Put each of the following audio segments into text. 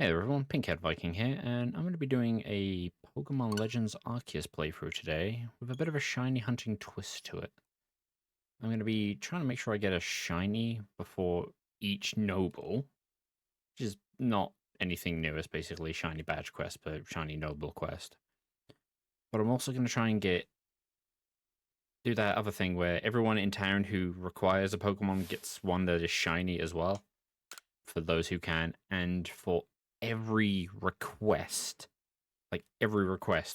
Hey there everyone, Pinkhead Viking here, and I'm going to be doing a Pokemon Legends Arceus playthrough today with a bit of a shiny hunting twist to it. I'm going to be trying to make sure I get a shiny before each noble, which is not anything new, it's basically shiny badge quest, but shiny noble quest. But I'm also going to try and do that other thing where everyone in town who requires a Pokemon gets one that is shiny as well, for those who can, and for every request,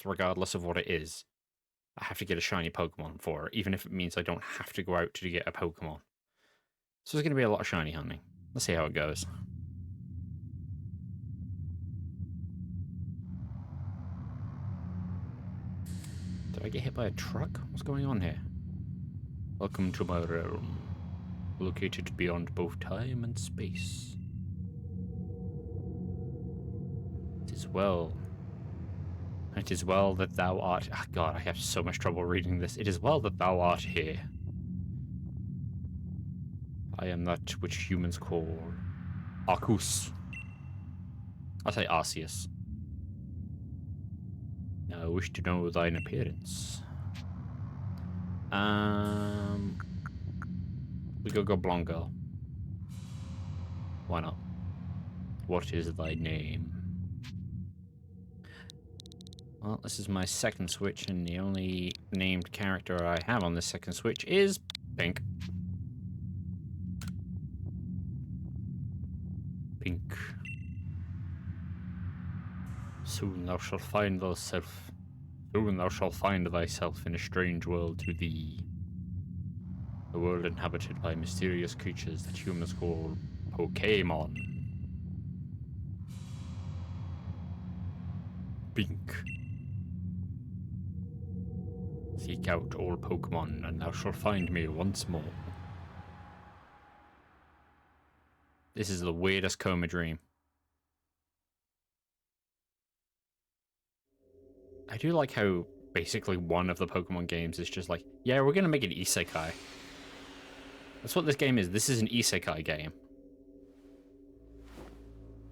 regardless of what it is, I have to get a shiny Pokemon for it, even if it means I don't have to go out to get a Pokemon. So there's going to be a lot of shiny hunting. Let's see how it goes. Did I get hit by a truck? What's going on here? Welcome to my realm, located beyond both time and space. It is well that thou art... Oh God, I have so much trouble reading this. It is well that thou art here. I am that which humans call Arceus. I say Arceus. Now I wish to know thine appearance. We go blonde girl. Why not? What is thy name? Well, this is my second switch, and the only named character I have on this second switch is Pink. Pink. Soon thou shalt find thyself. Soon thou shalt find thyself in a strange world to thee. A world inhabited by mysterious creatures that humans call Pokémon. Pink. Seek out all Pokemon, and thou shalt find me once more. This is the weirdest coma dream. I do like how basically one of the Pokemon games is just like, yeah, we're gonna make an isekai. That's what this game is. This is an isekai game.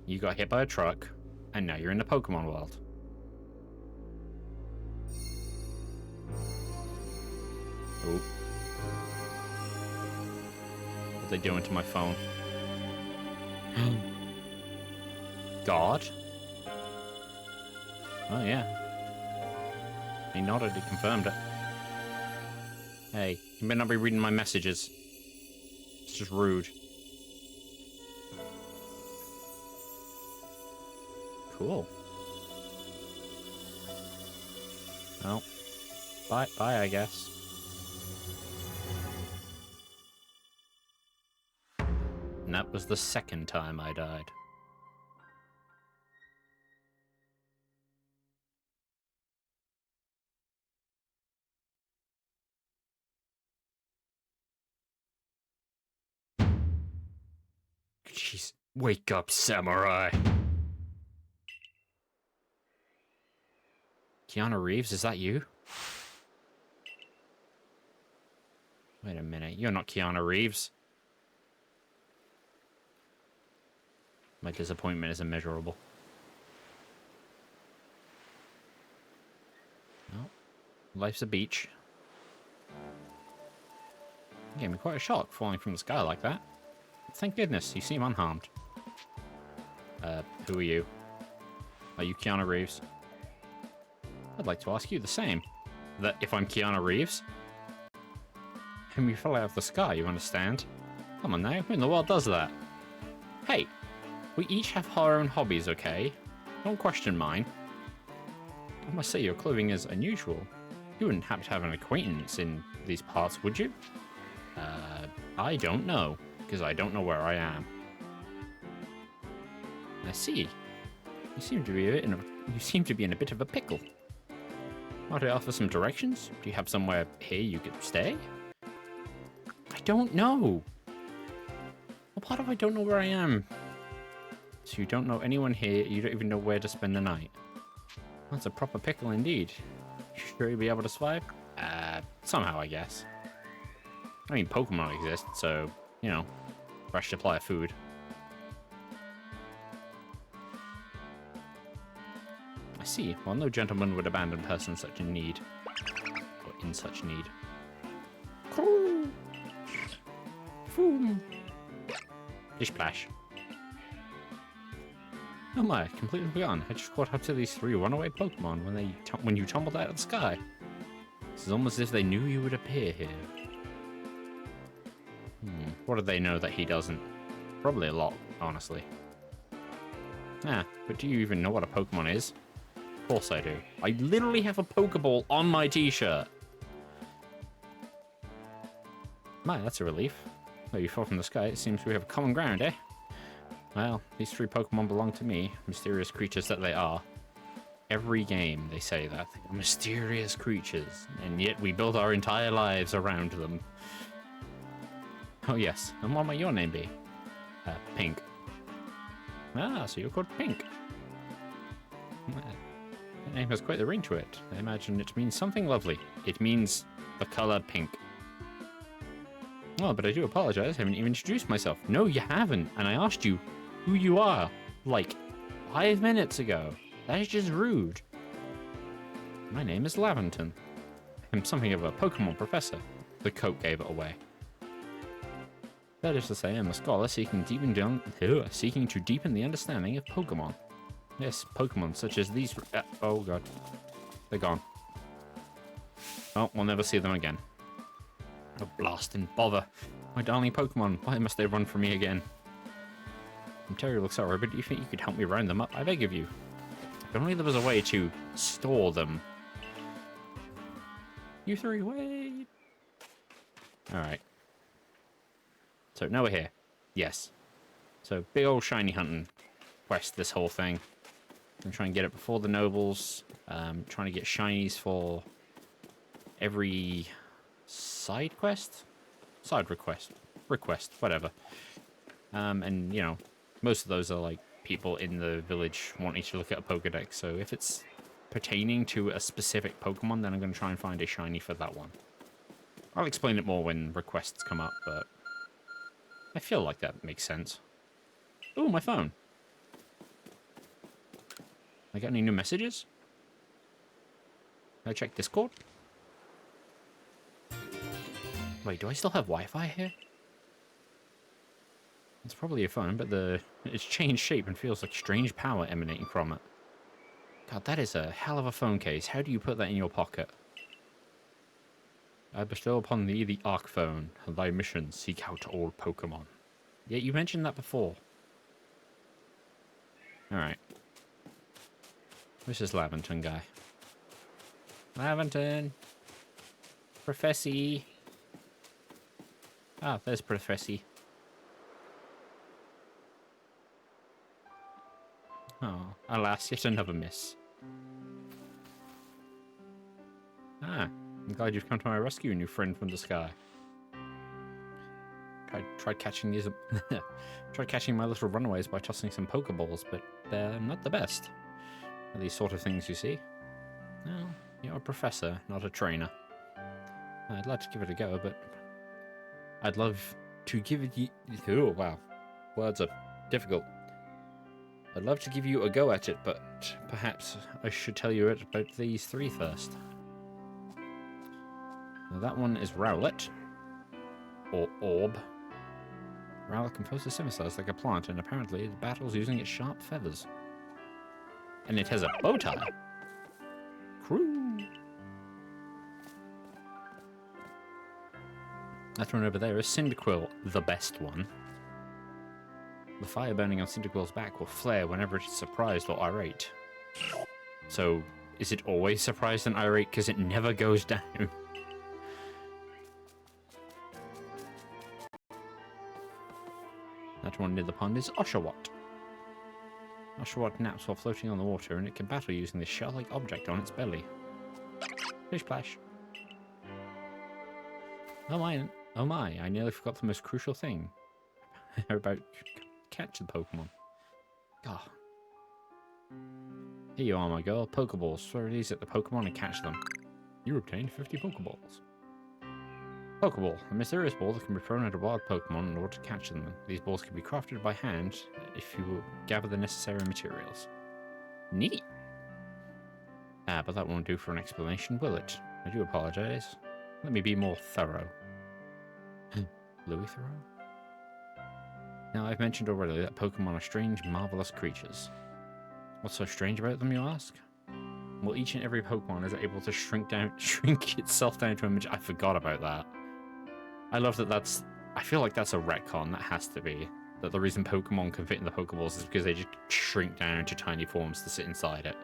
You got hit by a truck, and now you're in the Pokemon world. Oh. What are they doing to my phone? God? Oh, yeah. He nodded, he confirmed it. Hey, you better not be reading my messages. It's just rude. Cool. Well, bye, I guess. And that was the second time I died. Jeez, wake up, samurai. Keanu Reeves, is that you? Wait a minute, you're not Keanu Reeves. My disappointment is immeasurable. No. Life's a beach. You gave me quite a shock falling from the sky like that. Thank goodness, you seem unharmed. Who are you? Are you Keanu Reeves? I'd like to ask you the same. That if I'm Keanu Reeves? And we fell out of the sky, you understand? Come on now, who in the world does that? Hey, we each have our own hobbies, okay? Don't question mine. I must say your clothing is unusual. You wouldn't happen to have an acquaintance in these parts, would you? I don't know, because I don't know where I am. I see. You seem to be in a bit of a pickle. Might I offer some directions? Do you have somewhere here you could stay? I don't know. Well, part of I don't know where I am. So you don't know anyone here, you don't even know where to spend the night. That's a proper pickle indeed. You sure you'll be able to survive? Somehow, I guess. I mean, Pokemon exist, so, you know, fresh supply of food. I see. Well, no gentleman would abandon person such in need. Or in such need. Cool. Boom. Dish splash. Oh my, completely forgotten. I just caught up to these 3 runaway Pokemon when you tumbled out of the sky. It's almost as if they knew you would appear here. What do they know that he doesn't? Probably a lot, honestly. Ah, but do you even know what a Pokemon is? Of course I do. I literally have a Pokeball on my t-shirt. My, that's a relief. Though you fell from the sky, it seems we have common ground, eh? Well, these 3 Pokemon belong to me, mysterious creatures that they are. Every game they say that. They are mysterious creatures, and yet we build our entire lives around them. Oh yes, and what might your name be? Pink. Ah, so you're called Pink. That name has quite the ring to it. I imagine it means something lovely. It means the color pink. Oh, but I do apologize. I haven't even introduced myself. No, you haven't. And I asked you who you are, like, 5 minutes ago. That is just rude. My name is Laventon. I'm something of a Pokemon professor. The coat gave it away. That is to say, I'm a scholar seeking to deepen the understanding of Pokemon. Yes, Pokemon such as these... oh god. They're gone. Oh, we'll never see them again. Oh, blast and bother. My darling Pokemon, why must they run from me again? I'm terribly sorry, but do you think you could help me round them up? I beg of you. If only there was a way to store them. You 3, wait. Alright. So now we're here. Yes. So big old shiny hunting quest, this whole thing. I'm trying to get it before the nobles. Trying to get shinies for every side quest? Side request, whatever. And, you know, most of those are like people in the village wanting to look at a Pokedex. So if it's pertaining to a specific Pokemon, then I'm going to try and find a shiny for that one. I'll explain it more when requests come up, but I feel like that makes sense. Ooh, my phone. I got any new messages? Can I check Discord? Wait, do I still have Wi-Fi here? It's probably your phone, but it's changed shape and feels like strange power emanating from it. God, that is a hell of a phone case. How do you put that in your pocket? I bestow upon thee the Arc Phone, and thy mission seek out all Pokemon. Yeah, you mentioned that before. Alright. Where's this Laventon guy? Laventon! Professy! Ah, there's Professy. Oh, alas, yet another miss. Ah, I'm glad you've come to my rescue, new friend from the sky. Tried catching these... tried catching my little runaways by tossing some Pokeballs, but they're not the best. These sort of things, you see. Well, you're a professor, not a trainer. I'd like to give it a go, but... I'd love to give it... Oh, wow. Words are difficult. I'd love to give you a go at it, but perhaps I should tell you about these 3 first. Now that one is Rowlet. Or Orb. Rowlet can photosynthesize like a plant, and apparently it battles using its sharp feathers. And it has a bow tie. Crew. That one over there is Cyndaquil, the best one. The fire burning on Cyndaquil's back will flare whenever it is surprised or irate. So, is it always surprised and irate because it never goes down? That one near the pond is Oshawott. Oshawott naps while floating on the water, and it can battle using this shell-like object on its belly. Splish-splash. Oh my, I nearly forgot the most crucial thing. About catching Pokemon. God. Here you are, my girl. Pokeballs. Throw these at the Pokemon and catch them. You obtained 50 Pokeballs. Pokeball. A mysterious ball that can be thrown at a wild Pokemon in order to catch them. These balls can be crafted by hand if you gather the necessary materials. Neat. Ah, but that won't do for an explanation, will it? I do apologize. Let me be more thorough. Louis Thoreau? Now, I've mentioned already that Pokemon are strange, marvelous creatures. What's so strange about them, you ask? Well, each and every Pokemon is able to shrink itself down to a I forgot about that. I love that that's... I feel like that's a retcon. That has to be. That the reason Pokemon can fit in the Pokeballs is because they just shrink down into tiny forms to sit inside it.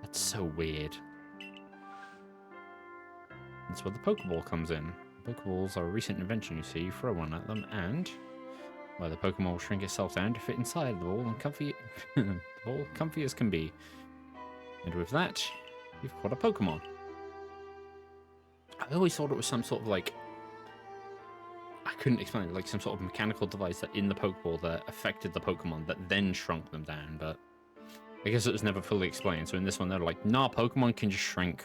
That's so weird. That's where the Pokeball comes in. Pokeballs are a recent invention, you see. You throw one at them and... well, the Pokemon will shrink itself down to fit inside the ball and comfy... the ball comfy as can be. And with that, you've caught a Pokemon. I always thought it was some sort of like... I couldn't explain it, like some sort of mechanical device that in the Pokeball that affected the Pokemon that then shrunk them down, but I guess it was never fully explained. So in this one, they're like, nah, Pokemon can just shrink.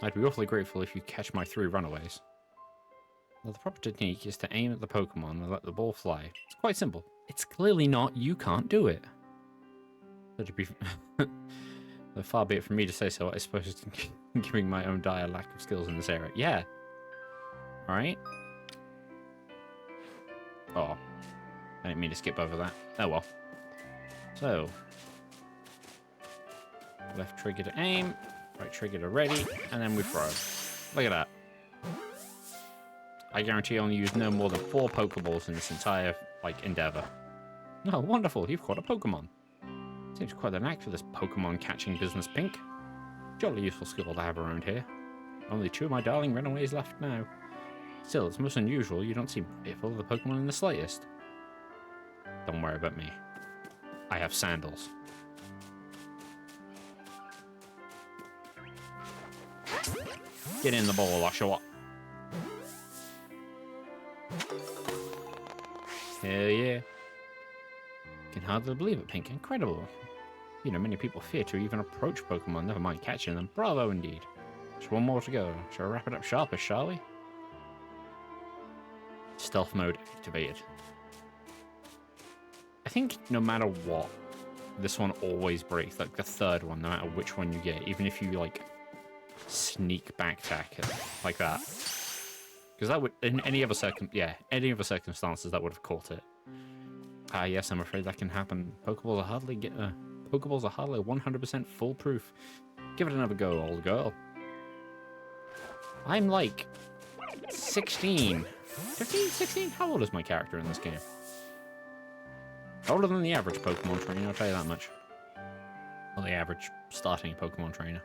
I'd be awfully grateful if you catch my 3 runaways. Well, the proper technique is to aim at the Pokemon and let the ball fly. It's quite simple. It's clearly not, you can't do it. That'd be... far be it from me to say so, I suppose, giving my own dire lack of skills in this area. Yeah. Alright. Oh. I didn't mean to skip over that. Oh well. So. Left trigger to aim. Right trigger to ready. And then we throw. Look at that. I guarantee I only used no more than 4 Pokeballs in this entire, like, endeavor. Oh, wonderful. You've caught a Pokemon. Seems quite the knack for this Pokemon catching business, Pink. Jolly useful skill to have around here. Only 2 of my darling runaways left now. Still, it's most unusual you don't seem fearful of the Pokemon in the slightest. Don't worry about me. I have sandals. Get in the ball, I'll show up. Hell yeah. Can hardly believe it, Pink. Incredible. You know, many people fear to even approach Pokemon, never mind catching them. Bravo, indeed. Just one more to go. Shall we wrap it up sharpish, shall we? Stealth mode activated. I think no matter what, this one always breaks. Like the 3rd one, no matter which one you get. Even if you, like, sneak backtack it like that. Because that would, in any other any other circumstances, that would have caught it. Ah, yes, I'm afraid that can happen. Pokeballs are hardly 100% foolproof. Give it another go, old girl. I'm like 16. 15, 16? How old is my character in this game? Older than the average Pokemon trainer, I'll tell you that much. Or the average starting Pokemon trainer.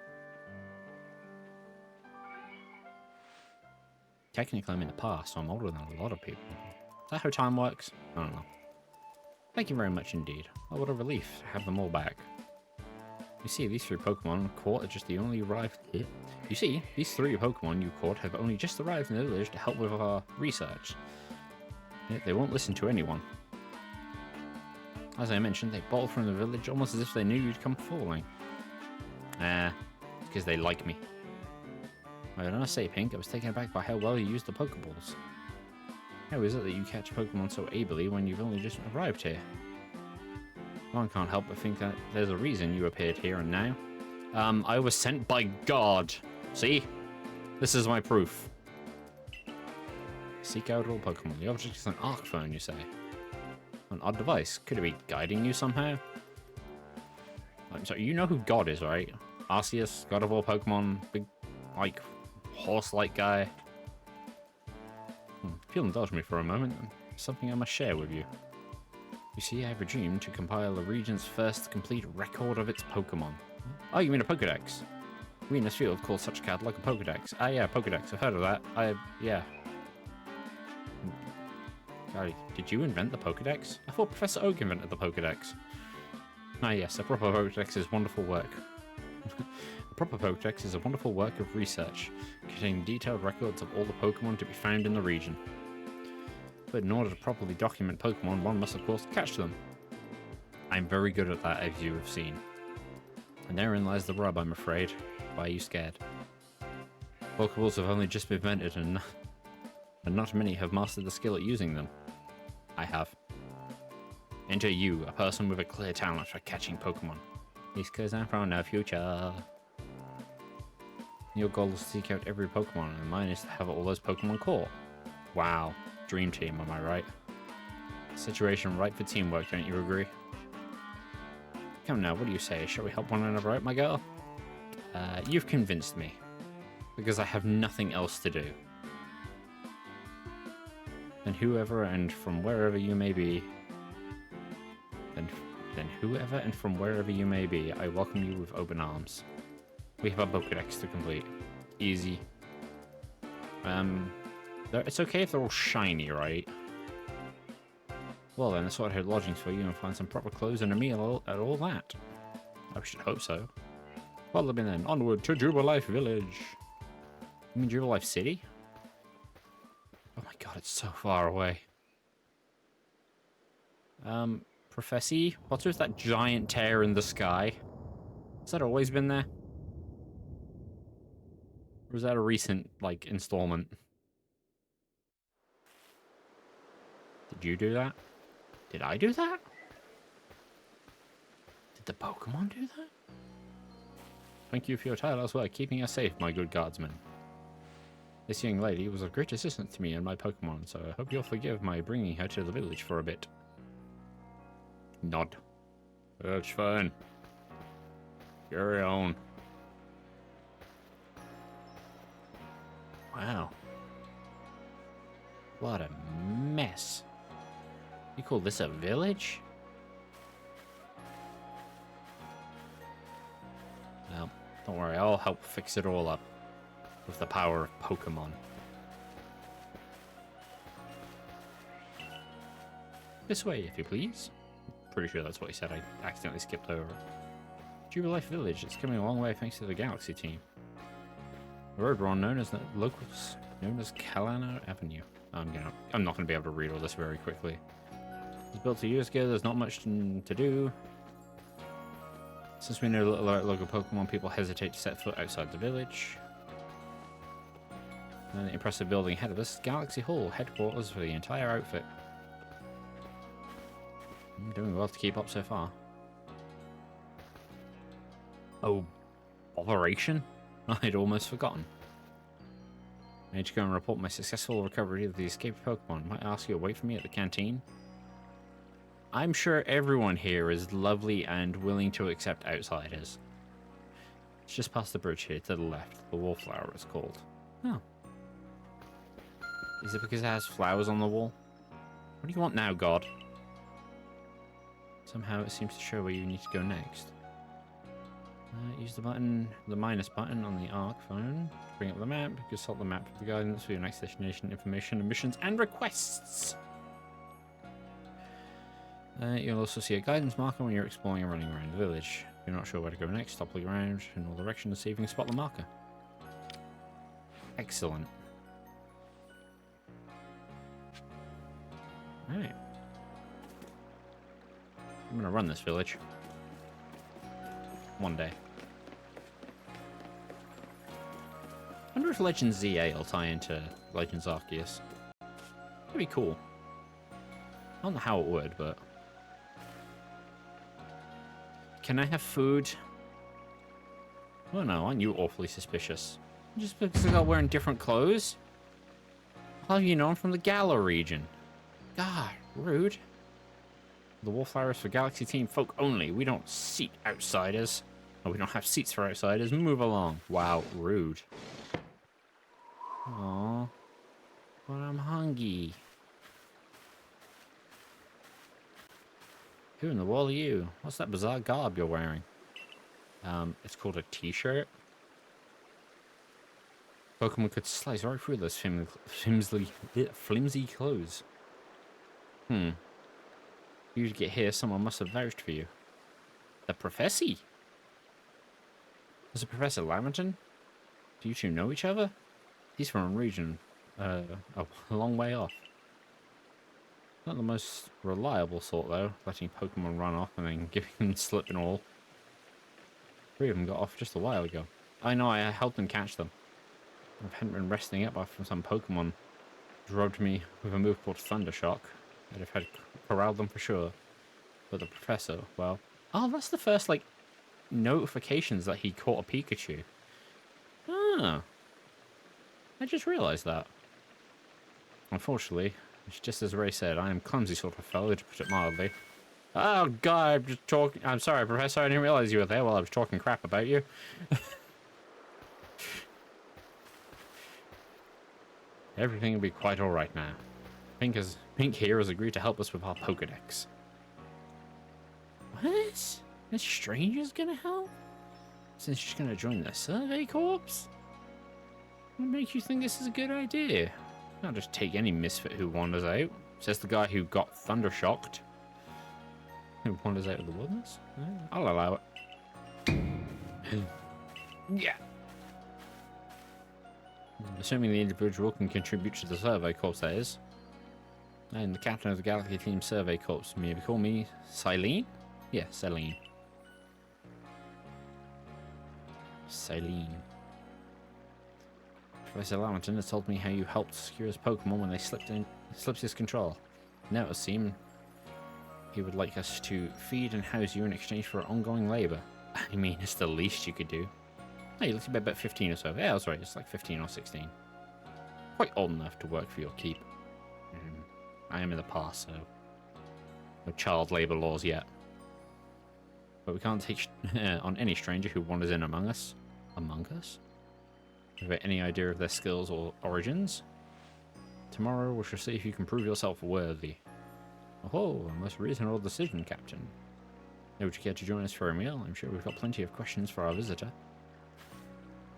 Technically, I'm in the past, so I'm older than a lot of people. Is that how time works? I don't know. Thank you very much indeed. Oh, what a relief to have them all back. You see, these 3 Pokemon caught are just the only arrived... You see, these 3 Pokemon you caught have only just arrived in the village to help with our research. Yet they won't listen to anyone. As I mentioned, they bolted from the village almost as if they knew you'd come falling. Because they like me. I don't say, Pink, I was taken aback by how well you used the Pokeballs. How is it that you catch Pokemon so ably when you've only just arrived here? One can't help but think that there's a reason you appeared here and now. I was sent by God. See? This is my proof. Seek out all Pokemon. The object is an arc phone, you say? An odd device. Could it be guiding you somehow? I'm sorry, you know who God is, right? Arceus, God of all Pokemon, big, like, horse-like guy. If you'll indulge me for a moment, something I must share with you. You see, I have a dream to compile the region's first complete record of its Pokemon. Oh, you mean a Pokedex? We in this field call such a catalog a Pokedex. Ah, yeah, Pokedex. I've heard of that. Yeah. Sorry, did you invent the Pokedex? I thought Professor Oak invented the Pokedex. Ah, yes, a proper Pokedex is wonderful work. A proper Pokedex is a wonderful work of research, containing detailed records of all the Pokemon to be found in the region. But in order to properly document Pokemon, one must of course catch them. I'm very good at that, as you have seen. And therein lies the rub, I'm afraid. Why are you scared? Pokeballs have only just been invented, and not many have mastered the skill at using them. I have. Enter you, a person with a clear talent for catching Pokemon. It's because I'm from the future. Your goal is to seek out every Pokemon, and mine is to have all those Pokemon caught. Wow. Dream team, am I right? Situation ripe for teamwork, don't you agree? Come now, what do you say? Shall we help one another out, my girl? You've convinced me. Because I have nothing else to do. And whoever and from wherever you may be... Then whoever and from wherever you may be, I welcome you with open arms. We have a Pokédex to complete. Easy. It's okay if they're all shiny, right? Well then, let's sort out lodgings for you and find some proper clothes and a meal and all that. I should hope so. Follow me then, onward to Jubilife Village. You mean Jubilife City? Oh my god, it's so far away. Professor, what's with that giant tear in the sky? Has that always been there? Or was that a recent, like, installment? Did you do that? Did I do that? Did the Pokemon do that? Thank you for your tireless work keeping us safe, my good guardsman. This young lady was of great assistance to me and my Pokemon, so I hope you'll forgive my bringing her to the village for a bit. Nod. That's fine. Carry on. Wow. What a mess. You call this a village? Well, don't worry, I'll help fix it all up with the power of Pokemon. This way, if you please. Pretty sure that's what he said. I accidentally skipped over it. Jubilife Village. It's coming a long way thanks to the Galaxy team. The road we're on known as the locals known as Kalana Avenue. I'm not gonna be able to read all this very quickly. It was built 2 years ago. There's not much to do. Since we know little about local Pokemon, people hesitate to set foot outside the village. And the impressive building ahead of us, Galaxy Hall, headquarters for the entire outfit. I'm doing well to keep up so far. Oh, operation? I'd almost forgotten. I need to go and report my successful recovery of the escaped Pokemon. Might I ask you to wait for me at the canteen? I'm sure everyone here is lovely and willing to accept outsiders. It's just past the bridge here to the left. The Wallflower it's called. Oh. Is it because it has flowers on the wall? What do you want now, God? Somehow it seems to show where you need to go next. Use the minus button on the ARC phone to bring up the map. Consult the map for the guidance for your next destination, information, missions, and requests. You'll also see a guidance marker when you're exploring and running around the village. If you're not sure where to go next, stop looking around in all directions, see if you can spot the marker. Excellent. Alright. I'm gonna run this village. One day. I wonder if Legends ZA will tie into Legends Arceus. That'd be cool. I don't know how it would, but... Can I have food? Oh no, aren't you awfully suspicious? Just because I'm wearing different clothes? How have you known from the Galar region? God, rude. The Wallflowers for Galaxy Team folk only. We don't seat outsiders. Oh, we don't have seats for outsiders. Move along. Wow, rude. Aww. But I'm hungry. Who in the world are you? What's that bizarre garb you're wearing? It's called a t-shirt. Pokemon could slice right through those flimsy clothes. You to get here, someone must have vouched for you. The Professor? Was it Professor Lamington? Do you two know each other? He's from a region, a long way off. Not the most reliable sort, though, letting Pokemon run off and then giving them slip and all. 3 of them got off just a while ago. I know, I helped them catch them. If I hadn't been resting up after some Pokemon drubbed me with a move called Thundershock, I'd have had corralled them for sure. But the Professor, well... Oh, that's the first, like, notifications that he caught a Pikachu. Ah, I just realized that. Unfortunately, it's just as Ray said, I am clumsy sort of fellow, to put it mildly. Oh god, I'm just talking. I'm sorry, Professor, I didn't realize you were there while I was talking crap about you. Everything will be quite alright now. Pink here has agreed to help us with our Pokedex. What? A stranger's gonna help? Since she's gonna join the Survey Corps? What makes you think this is a good idea? I'll just take any misfit who wanders out. Says the guy who got thundershocked. Who wanders out of the wilderness? I'll allow it. Yeah. Assuming the individual can contribute to the Survey Corps, that is. And the captain of the Galaxy Team Survey Corps. Maybe call me Silene? Yeah, Silene. Silene. Professor Lamonton has told me how you helped secure his Pokemon when they slipped his control. Now it would seem he would like us to feed and house you in exchange for ongoing labor. I mean, it's the least you could do. Hey, you look about 15 or so. Yeah, I was right. It's like 15 or 16. Quite old enough to work for your keep. I am in the past, so no child labor laws yet. But we can't take on any stranger who wanders in among us. Among us? Without any idea of their skills or origins. Tomorrow we shall see if you can prove yourself worthy. Oh, a most reasonable decision, Captain. Now would you care to join us for a meal? I'm sure we've got plenty of questions for our visitor.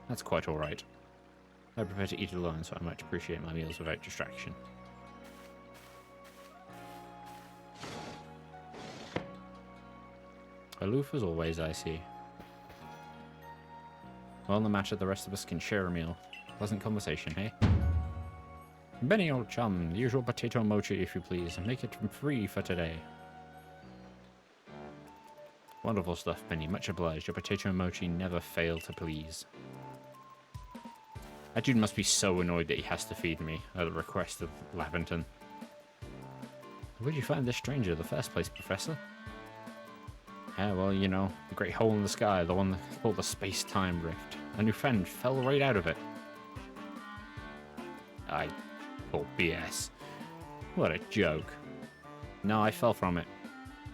That's quite alright. I prefer to eat alone, so I might appreciate my meals without distraction. Aloof as always, I see. Well, no matter, the rest of us can share a meal. Pleasant conversation, hey? Benny, old chum, the usual potato mochi, if you please, and make it free for today. Wonderful stuff, Benny. Much obliged. Your potato mochi never fail to please. That dude must be so annoyed that he has to feed me at the request of Laventon. Where'd you find this stranger in the first place, Professor? Yeah, well, you know, the great hole in the sky, the one that's called the space-time rift. A new friend fell right out of it. I call BS. What a joke. No, I fell from it.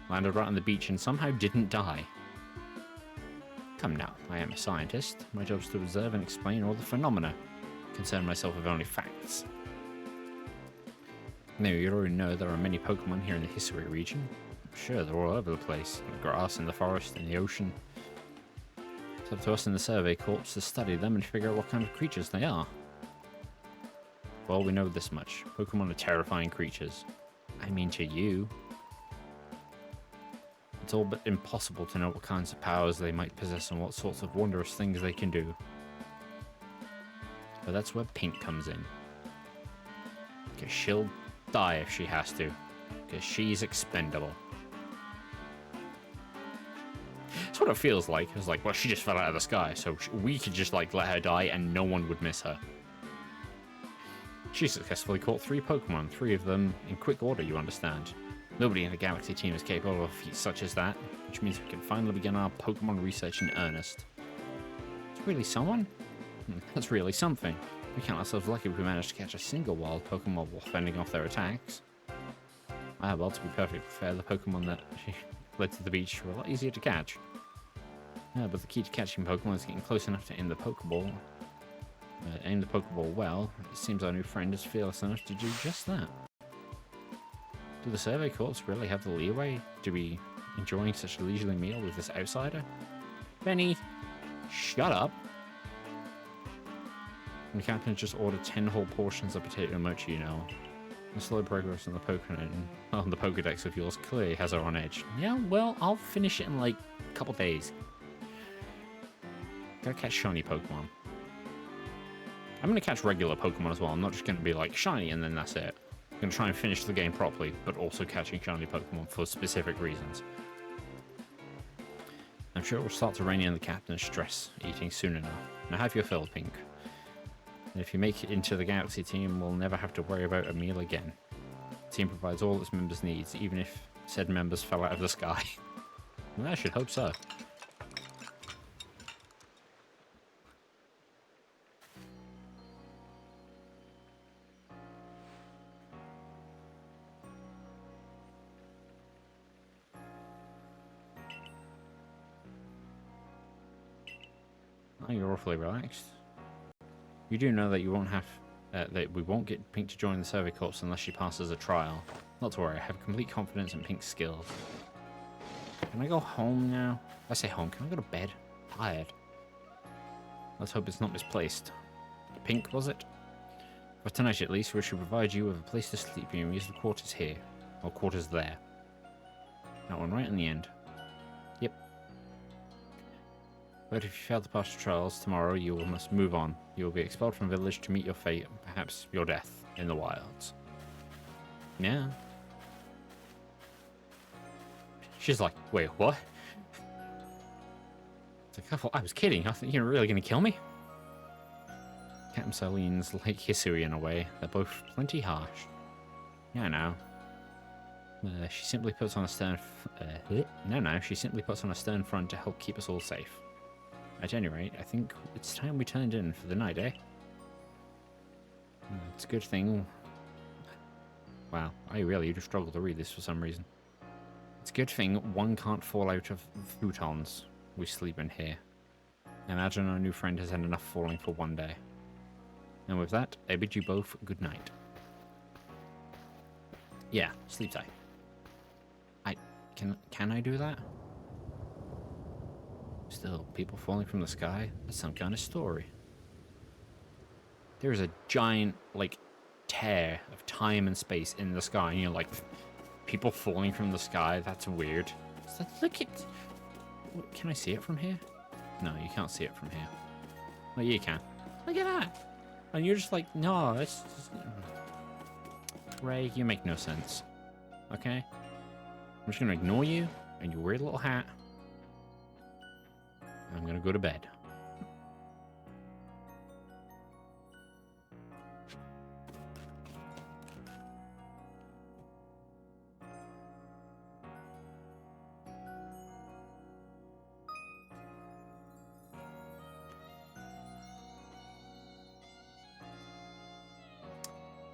Landed right on the beach and somehow didn't die. Come now, I am a scientist. My job is to observe and explain all the phenomena. Concern myself with only facts. Now, you already know there are many Pokemon here in the History region. Sure, they're all over the place. In the grass, in the forest, in the ocean. It's up to us in the Survey Corps to study them and figure out what kind of creatures they are. Well, we know this much. Pokemon are terrifying creatures. I mean to you. It's all but impossible to know what kinds of powers they might possess and what sorts of wondrous things they can do. But that's where Pink comes in. Because she'll die if she has to. Because she's expendable. That's what it feels like. It's like, well, she just fell out of the sky, so we could just, like, let her die and no one would miss her. She successfully caught 3 Pokemon, 3 of them in quick order, you understand. Nobody in the Galaxy team is capable of a feat such as that, which means we can finally begin our Pokemon research in earnest. It's really someone? That's really something. We count ourselves lucky if we manage to catch a single wild Pokemon while fending off their attacks. Ah, well, to be perfectly fair, the Pokemon that led to the beach were a lot easier to catch. Yeah, but the key to catching Pokemon is getting close enough to aim the Pokeball. Aim the Pokeball well. It seems our new friend is fearless enough to do just that. Do the Survey Corps really have the leeway to be enjoying such a leisurely meal with this outsider? Benny, shut up. And the captain just ordered 10 whole portions of potato mochi, you know. The slow progress on the Pokedex of yours clearly has her on edge. Yeah, well, I'll finish it in like a couple days. Gotta catch shiny Pokemon. I'm gonna catch regular Pokemon as well. I'm not just gonna be like shiny and then that's it. I'm gonna try and finish the game properly, but also catching shiny Pokemon for specific reasons. I'm sure it will start to rein in the captain's stress eating soon enough. Now have your fill, Pink. And if you make it into the Galaxy team, we'll never have to worry about a meal again. The team provides all its members' needs, even if said members fell out of the sky. Well, I should hope so. Oh, you're awfully relaxed. You do know that you won't have... that we won't get Pink to join the Survey Corps unless she passes a trial. Not to worry, I have complete confidence in Pink's skills. Can I go home now? I say home, can I go to bed? I'm tired. Let's hope it's not misplaced. Pink, was it? For tonight at least, we should provide you with a place to sleep and use the quarters here. Or quarters there. That one right in the end. Yep. But if you fail to pass your trials tomorrow, you must move on. You will be expelled from the village to meet your fate, and perhaps your death, in the wilds. Yeah. She's like, wait, what? It's like, I thought I was kidding. I thought you were really going to kill me? Captain Selene's like Hisui in a way. They're both plenty harsh. Yeah, I know. She simply puts on a stern... she simply puts on a stern front to help keep us all safe. At any rate, I think it's time we turned in for the night, eh? It's a good thing... Wow, I really do struggle to read this for some reason. It's a good thing one can't fall out of futons. We sleep in here. I imagine our new friend has had enough falling for one day. And with that, I bid you both good night. Yeah, sleep tight. Can I do that? Still, people falling from the sky? That's some kind of story. There's a giant, like, tear of time and space in the sky, and you're like, people falling from the sky? That's weird. So look at... Can I see it from here? No, you can't see it from here. Oh, you can. Look at that! And you're just like, no, it's just... Ray, you make no sense. Okay? I'm just gonna ignore you and your weird little hat. I'm gonna go to bed.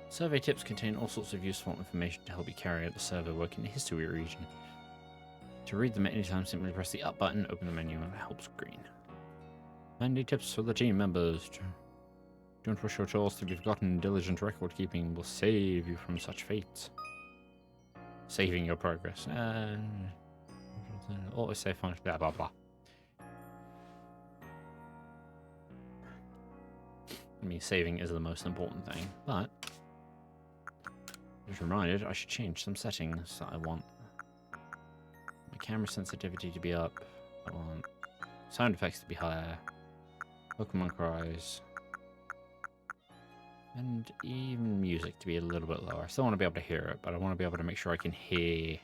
Survey tips contain all sorts of useful information to help you carry out the survey work in the history region. To read them at any time, simply press the up button, open the menu, and the help screen. Handy tips for the team members. Don't wish your chores to be forgotten. Diligent record keeping will save you from such fates. Saving your progress. Always save function, blah blah blah. I mean, saving is the most important thing, but... Just reminded, I should change some settings that I want. My camera sensitivity to be up. I want sound effects to be higher. Pokemon cries. And even music to be a little bit lower. I still want to be able to hear it, but I want to be able to make sure I can hear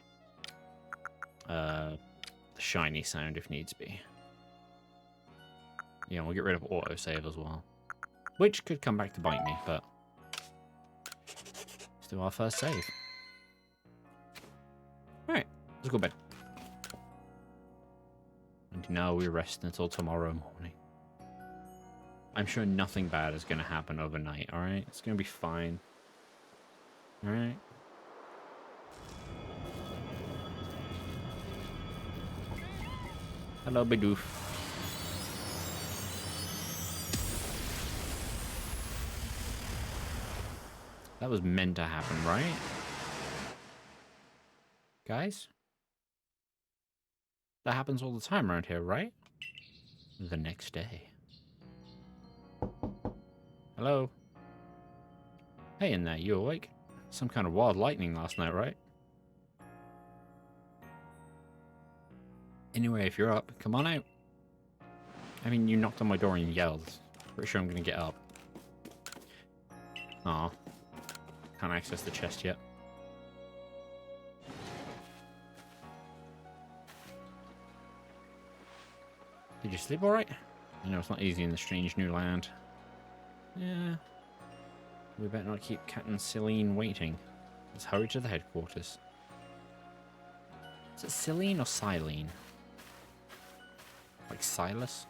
the shiny sound if needs be. Yeah, we'll get rid of autosave as well. Which could come back to bite me, but... Let's do our first save. Alright, let's go to bed. And now we rest until tomorrow morning. I'm sure nothing bad is going to happen overnight, alright? It's going to be fine. Alright? Hello, Bidoof. That was meant to happen, right? Guys? That happens all the time around here, right? The next day. Hello? Hey in there, you awake? Some kind of wild lightning last night, right? Anyway, if you're up, come on out. I mean, you knocked on my door and yelled. Pretty sure I'm gonna get up. Aw. Can't access the chest yet. Did you sleep alright? I know it's not easy in the strange new land. Yeah. We better not keep Captain Selene waiting. Let's hurry to the headquarters. Is it Selene or Silene? Like Silas?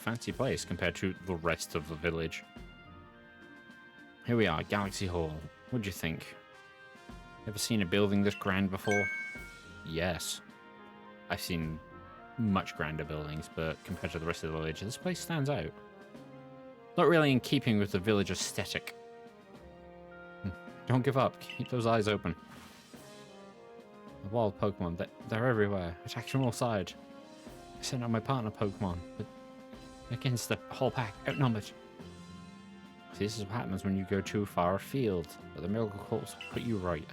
fancy place compared to the rest of the village. Here we are, Galaxy Hall. What'd you think? Ever seen a building this grand before? Yes. I've seen much grander buildings, but compared to the rest of the village, this place stands out. Not really in keeping with the village aesthetic. Don't give up. Keep those eyes open. The wild Pokemon, they're everywhere. Attack from all sides. I sent out my partner Pokemon, but against the whole pack, outnumbered. See, this is what happens when you go too far afield, but the miracle calls put you right.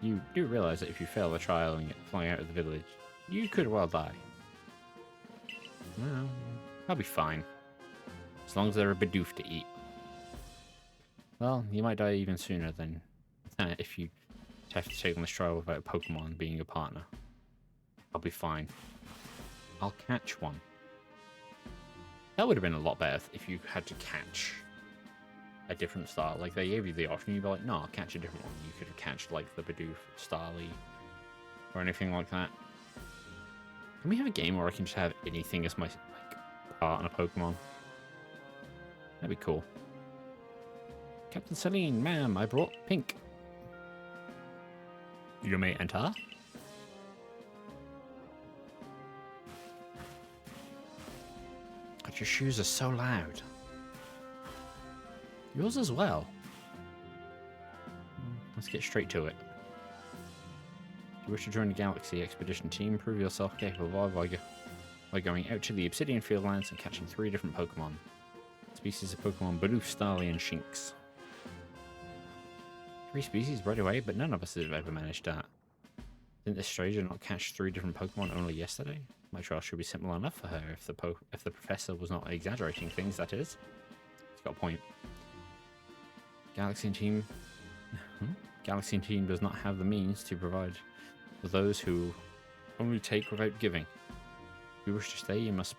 You do realize that if you fail the trial and get flung out of the village, you could well die. Well, I'll be fine. As long as they're a Bidoof to eat. Well, you might die even sooner than if you have to take on this trial without a Pokemon being your partner. I'll be fine. I'll catch one. That would have been a lot better if you had to catch a different style. Like, they gave you the option, you'd be like, no, I'll catch a different one. You could have catched, like, the Bidoof, Starly, or anything like that. Can we have a game where I can just have anything as my, like, partner Pokemon? That'd be cool. Captain Celine, ma'am, I brought Pink. You may enter. God, your shoes are so loud. Yours as well. Let's get straight to it. If you wish to join the Galaxy Expedition team, prove yourself capable by going out to the Obsidian Fieldlands and catching 3 different Pokemon. Species of Pokemon Bidoof, Starly, and Shinx. 3 species right away, but none of us have ever managed that. Didn't this stranger not catch 3 different Pokemon only yesterday? My trial should be simple enough for her if the professor was not exaggerating things, that is. He's got a point. Galaxy team does not have the means to provide for those who only take without giving. If you wish to stay, you must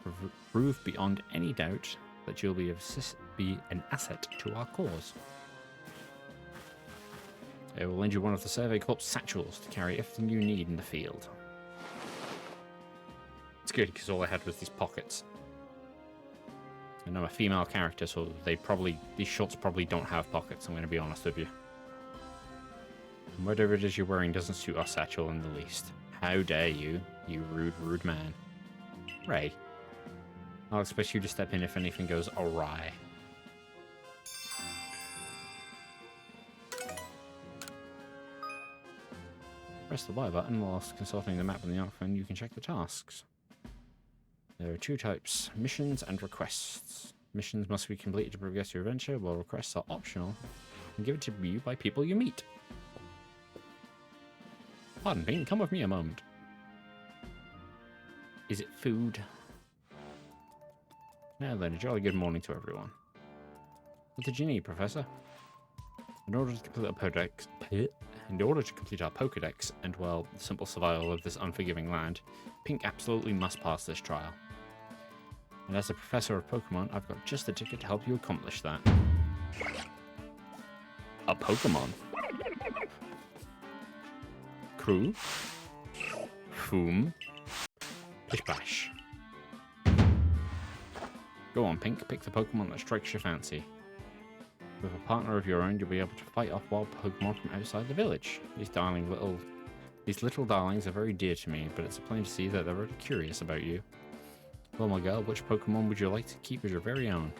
prove beyond any doubt that you'll be an asset to our cause. I will lend you one of the Survey Corps satchels to carry everything you need in the field. It's good because all I had was these pockets. And I'm a female character, so these shorts probably don't have pockets, I'm going to be honest with you. And whatever it is you're wearing doesn't suit our satchel in the least. How dare you, you rude, rude man. Ray, I'll expect you to step in if anything goes awry. Press the Y button whilst consulting the map on the iPhone. You can check the tasks. There are 2 types, missions and requests. Missions must be completed to progress your adventure, while requests are optional and given to you by people you meet. Pardon me, come with me a moment. Is it food? Now then, a jolly good morning to everyone. What did you need, Professor? In order to complete our Pokédex and, well, the simple survival of this unforgiving land, Pink absolutely must pass this trial. And as a professor of Pokemon, I've got just the ticket to help you accomplish that. A Pokemon? Crew? Foom? Pish Bash. Go on, Pink, pick the Pokemon that strikes your fancy. With a partner of your own, you'll be able to fight off wild Pokemon from outside the village. These little darlings are very dear to me, but it's plain to see that they're very curious about you. Well, my girl, which Pokemon would you like to keep as your very own?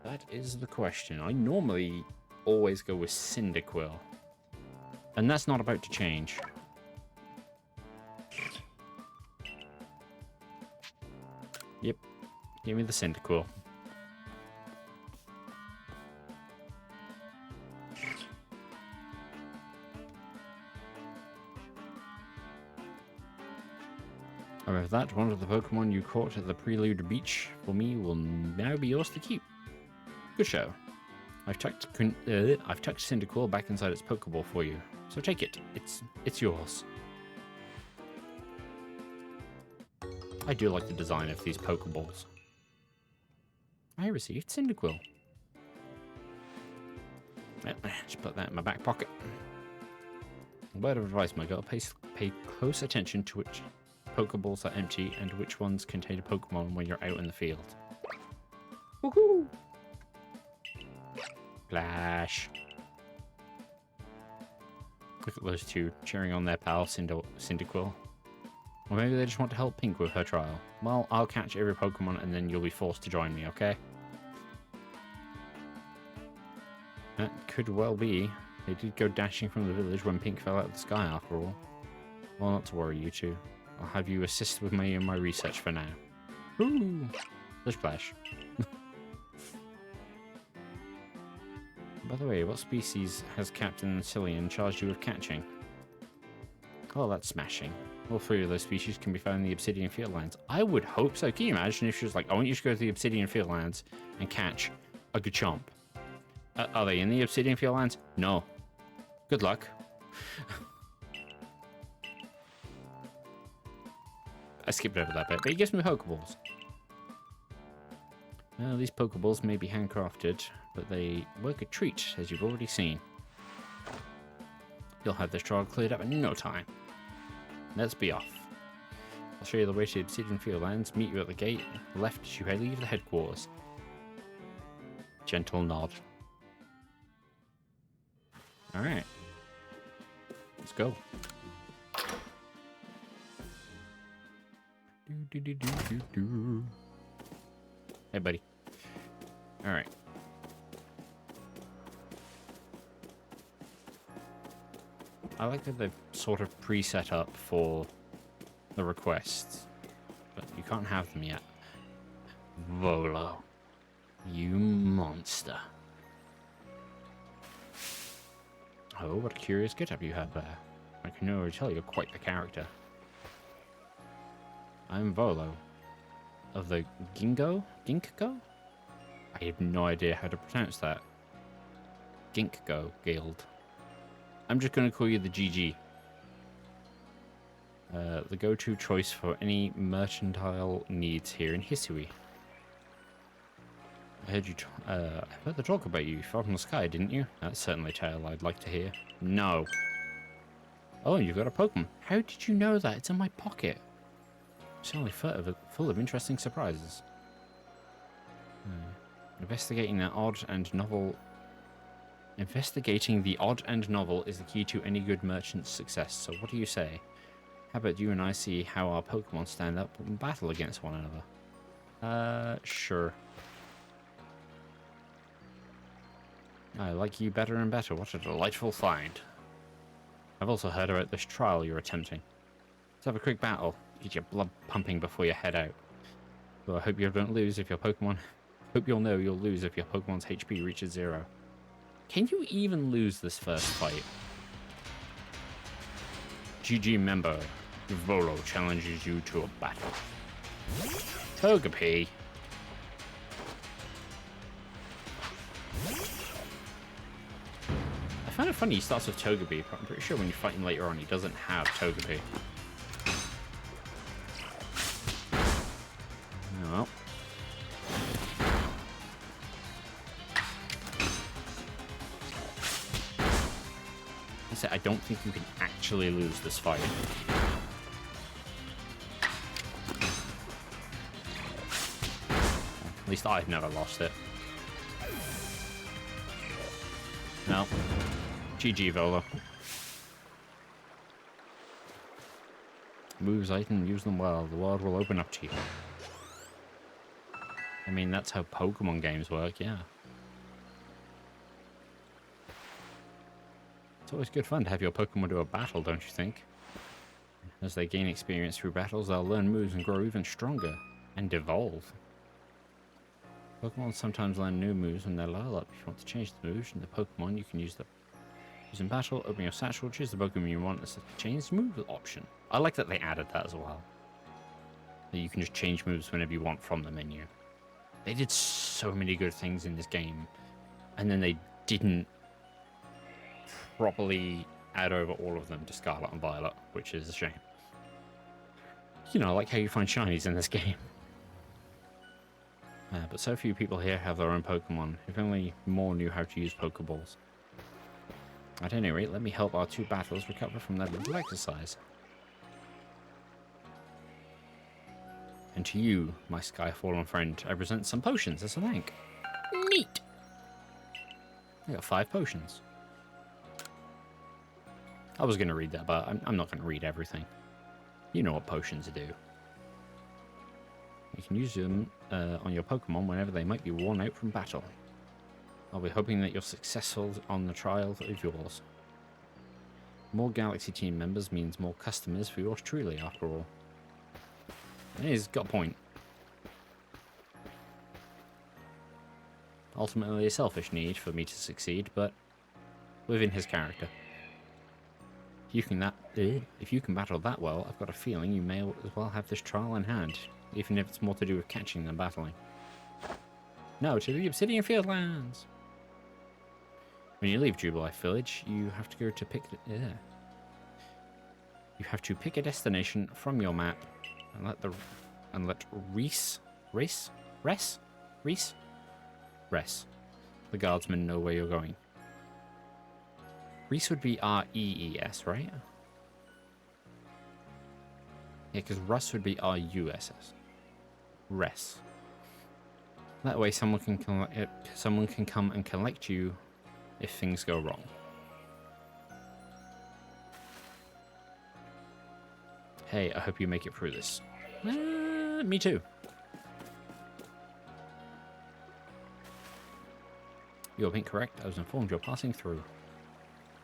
That is the question. I normally always go with Cyndaquil. And that's not about to change. Yep. Give me the Cyndaquil. And with that, one of the Pokemon you caught at the Prelude Beach for me will now be yours to keep. Good show. I've tucked Cyndaquil back inside its Pokeball for you, so take it. It's yours. I do like the design of these Pokeballs. I received Cyndaquil. Yep, just put that in my back pocket. Word of advice, my girl, pay close attention to which Pokeballs are empty and which ones contain a Pokemon when you're out in the field. Woohoo! Flash. Look at those two cheering on their pal Cyndaquil. Or maybe they just want to help Pink with her trial. Well, I'll catch every Pokemon and then you'll be forced to join me, okay? That could well be. They did go dashing from the village when Pink fell out of the sky after all. Well, not to worry, you two. I'll have you assist with me in my research for now. Ooh! There's Flash. By the way, what species has Captain Cillian charged you with catching? Oh, that's smashing. All three of those species can be found in the Obsidian Fieldlands. I would hope so. Can you imagine if she was like, I want you to go to the Obsidian Fieldlands and catch a Garchomp? Are they in the Obsidian Fieldlands? No. Good luck. I skipped over that bit, but he gives me Pokeballs. Well, these Pokeballs may be handcrafted, but they work a treat, as you've already seen. You'll have this trial cleared up in no time. Let's be off. I'll show you the way to Obsidian Fieldlands, meet you at the gate, left as you leave the headquarters. Gentle nod. Alright. Let's go. Hey, buddy. Alright. I like that they've sort of pre-set up for the requests, but you can't have them yet. Volo. You monster. Oh, what a curious get-up you have there. I can already tell you're quite the character. I'm Volo. Of the Ginkgo? I have no idea how to pronounce that. Ginkgo Guild. I'm just going to call you the GG. The go-to choice for any mercantile needs here in Hisui. I heard you. I heard the talk about you. You fell from the sky, didn't you? That's certainly a tale I'd like to hear. No. Oh, you've got a Pokemon. How did you know that? It's in my pocket. Certainly full of interesting surprises. Investigating the odd and novel is the key to any good merchant's success. So what do you say? How about you and I see how our Pokemon stand up and battle against one another? Sure. I like you better and better. What a delightful find. I've also heard about this trial you're attempting. Let's have a quick battle. Get your blood pumping before you head out. Well, I hope you don't lose if your Pokemon... Hope you'll know you'll lose if your Pokemon's HP reaches 0. Can you even lose this first fight? GG member. Volo challenges you to a battle. Togepi. I find it funny he starts with Togepi, but I'm pretty sure when you fight him later on he doesn't have Togepi. No. I don't think you can actually lose this fight. At least I've never lost it. No. GG, Volo. Moves item, use them well. The world will open up to you. I mean, that's how Pokemon games work, yeah. It's always good fun to have your Pokemon do a battle, don't you think? As they gain experience through battles, they'll learn moves and grow even stronger. And evolve. Pokemon sometimes learn new moves when they level up. If you want to change the moves in the Pokemon, you can use them. Use in battle, open your satchel, choose the Pokemon you want as a change move option. I like that they added that as well. That you can just change moves whenever you want from the menu. They did so many good things in this game, and then they didn't properly add over all of them to Scarlet and Violet, which is a shame. You know, like how you find shinies in this game. But so few people here have their own Pokemon. If only more knew how to use Pokeballs. At any rate, let me help our two battles recover from that little exercise. And to you, my sky-fallen friend, I present some potions as a thank. Neat! I got 5 potions. I was going to read that, but I'm not going to read everything. You know what potions do. You can use them on your Pokemon whenever they might be worn out from battle. I'll be hoping that you're successful on the trial of yours. More Galaxy team members means more customers for yours truly, after all. And he's got a point. Ultimately a selfish need for me to succeed, but within his character. If you can battle that well, I've got a feeling you may as well have this trial in hand, even if it's more to do with catching than battling. No, to the Obsidian Fieldlands! When you leave Jubilife Village, you have to go to pick... You have to pick a destination from your map and let Reese, the guardsman, know where you're going. Reese would be R-E-E-S, right? Yeah, because Russ would be R-U-S-S. Res. That way someone can come and collect you if things go wrong. Hey, I hope you make it through this. Me too. You're being correct. I was informed you're passing through.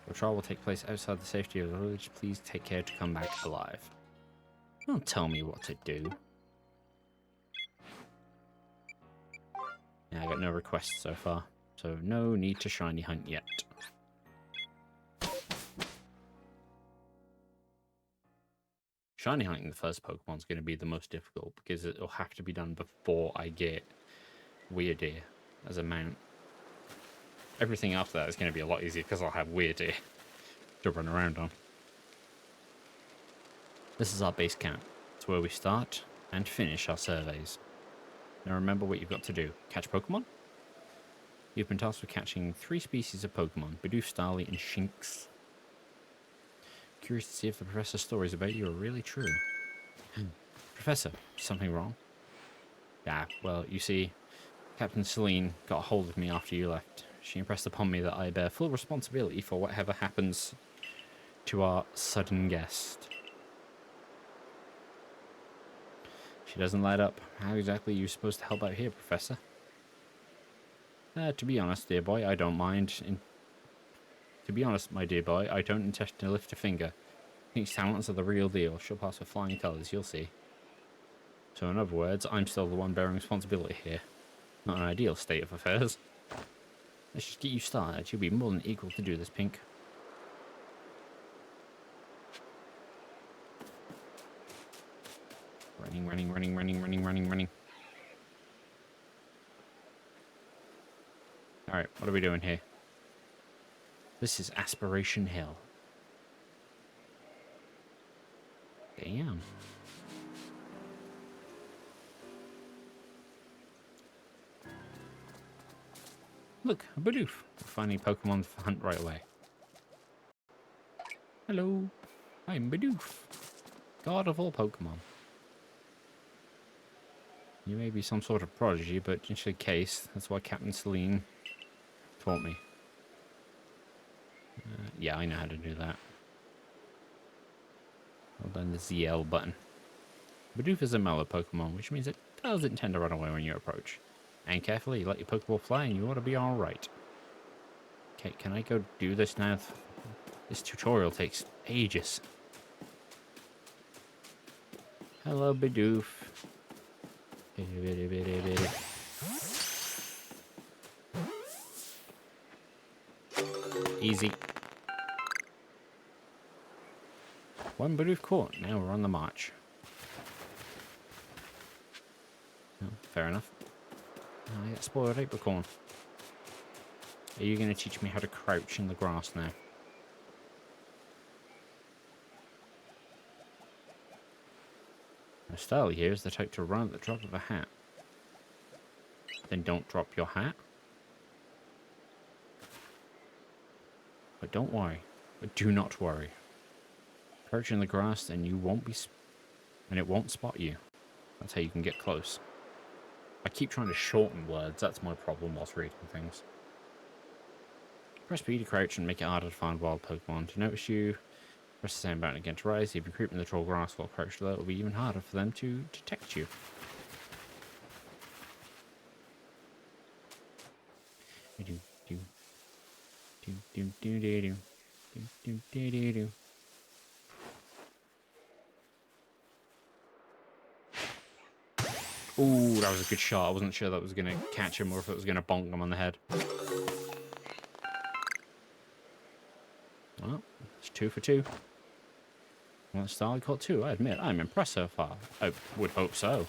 Your trial will take place outside the safety of the village. Please take care to come back alive. Don't tell me what to do. Yeah, I got no requests so far, so no need to shiny hunt yet. Shiny hunting the first Pokemon is going to be the most difficult because it'll have to be done before I get Weirdeer as a mount. Everything after that is going to be a lot easier because I'll have Weirdeer to run around on. This is our base camp. It's where we start and finish our surveys. Now remember what you've got to do. Catch Pokemon? You've been tasked with catching 3 species of Pokemon, Bidoof, Starly, and Shinx. Curious to see if the Professor's stories about you are really true. Professor, something wrong? Yeah, well, you see, Captain Celine got a hold of me after you left. She impressed upon me that I bear full responsibility for whatever happens to our sudden guest. She doesn't light up. How exactly are you supposed to help out here, Professor? To be honest, dear boy, I don't mind. To be honest, my dear boy, I don't intend to lift a finger. These talents are the real deal. She'll pass with flying colours, you'll see. So in other words, I'm still the one bearing responsibility here. Not an ideal state of affairs. Let's just get you started. You'll be more than equal to do this, Pink. Running. Alright, what are we doing here? This is Aspiration Hill. Damn. Look, a Bidoof. We're finding Pokemon to hunt right away. Hello, I'm Bidoof, god of all Pokemon. You may be some sort of prodigy, but just in case, that's why Captain Celine taught me. Yeah, I know how to do that. Hold on the ZL button. Bidoof is a mellow Pokemon, which means it doesn't tend to run away when you approach. And carefully, let your Pokeball fly and you ought to be alright. Okay, can I go do this now? This tutorial takes ages. Hello, Bidoof. Easy. One Bidoof caught. Now we're on the march. Oh, fair enough. Oh, I got spoiled apricorn. Are you going to teach me how to crouch in the grass now? My style here is the type to run at the drop of a hat. Then don't drop your hat. But But don't worry. But do not worry. Crouch in the grass and you won't be... and it won't spot you. That's how you can get close. I keep trying to shorten words. That's my problem whilst reading things. Press B to crouch and make it harder to find wild Pokemon to notice you. Press the same button again to rise. If you creep in the tall grass while crouched low, it will be even harder for them to detect you. Ooh, that was a good shot. I wasn't sure that was going to catch him or if it was going to bonk him on the head. Well, it's 2 for 2. Well, Starly caught 2. I admit, I'm impressed so far. I would hope so.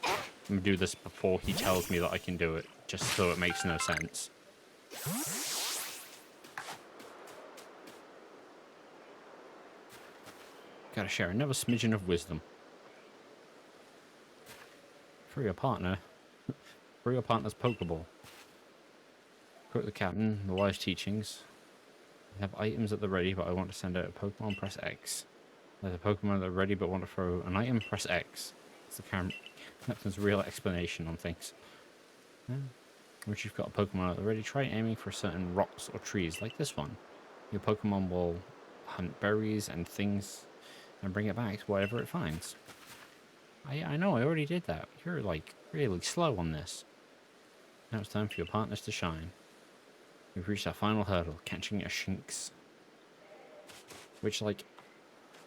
I'm going to do this before he tells me that I can do it, just so it makes no sense. Gotta share another smidgen of wisdom. For your partner. For your partner's Pokeball. Quote the captain, the wise teachings. I have items at the ready, but I want to send out a Pokemon, press X. There's a Pokemon at the ready, but want to throw an item, press X. It's the captain's real explanation on things. Yeah. Once you've got a Pokemon at the ready, try aiming for certain rocks or trees, like this one. Your Pokemon will hunt berries and things and bring it back to whatever it finds. I know, I already did that. You're, like, really slow on this. Now it's time for your partners to shine. We've reached our final hurdle, catching a Shinx. Which, like,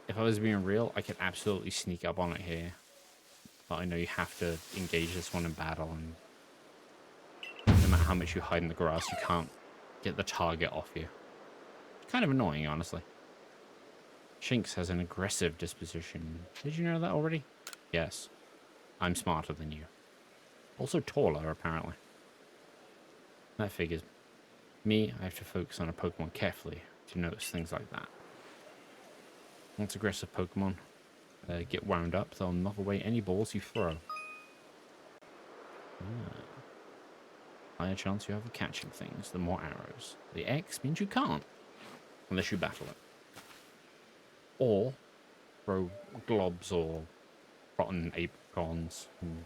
if I was being real, I could absolutely sneak up on it here. But I know you have to engage this one in battle, and no matter how much you hide in the grass, you can't get the target off you. Kind of annoying, honestly. Shinx has an aggressive disposition. Did you know that already? Yes. I'm smarter than you. Also taller, apparently. That figures. Me, I have to focus on a Pokemon carefully to notice things like that. Once aggressive Pokemon get wound up, they'll knock away any balls you throw. Higher chance you have of catching things, the more arrows. The X means you can't, unless you battle it. Or throw globs or rotten apricorns and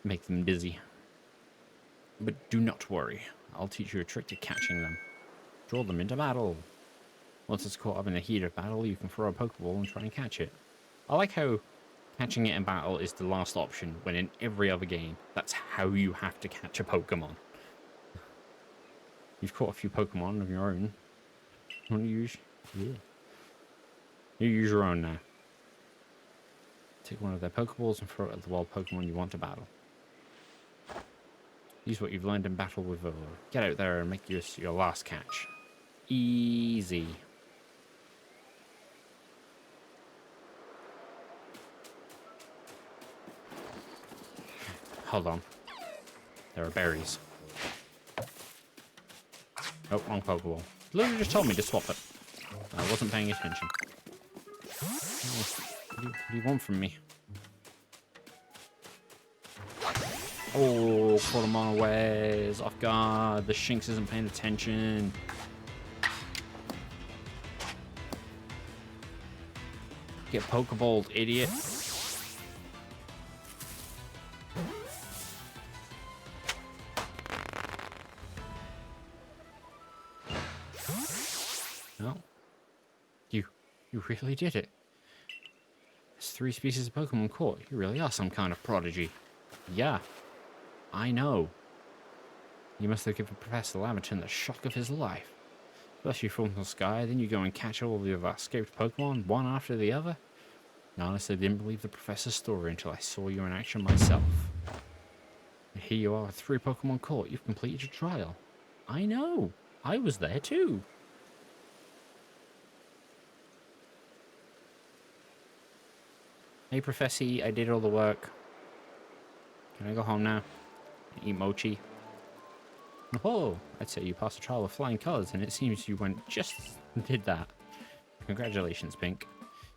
make them dizzy. But do not worry, I'll teach you a trick to catching them. Draw them into battle. Once it's caught up in the heat of battle, you can throw a Pokeball and try and catch it. I like how catching it in battle is the last option, when in every other game, that's how you have to catch a Pokemon. You've caught a few Pokemon of your own. You want to use... Yeah. You use your own now. Take one of their Pokeballs and throw it at the wild Pokemon you want to battle. Use what you've learned in battle with Volo. Get out there and make your last catch. Easy. Hold on. There are berries. Oh, wrong Pokeball. Literally just told me to swap it. I wasn't paying attention. What do you want from me? Oh, caught him unawares. Off guard. The Shinx isn't paying attention. Get Pokeballed, idiot. No. You really did it. There's 3 species of Pokemon caught. You really are some kind of prodigy. Yeah. I know. You must have given Professor Lamerton the shock of his life. First you fall from the sky, then you go and catch all of the escaped Pokemon, one after the other. I honestly didn't believe the Professor's story until I saw you in action myself. And here you are with 3 Pokemon caught. You've completed your trial. I know. I was there too. Hey, Professor, I did all the work. Can I go home now? And eat mochi? Oh, I'd say you passed the trial with flying colours, and it seems you did that. Congratulations, Pink.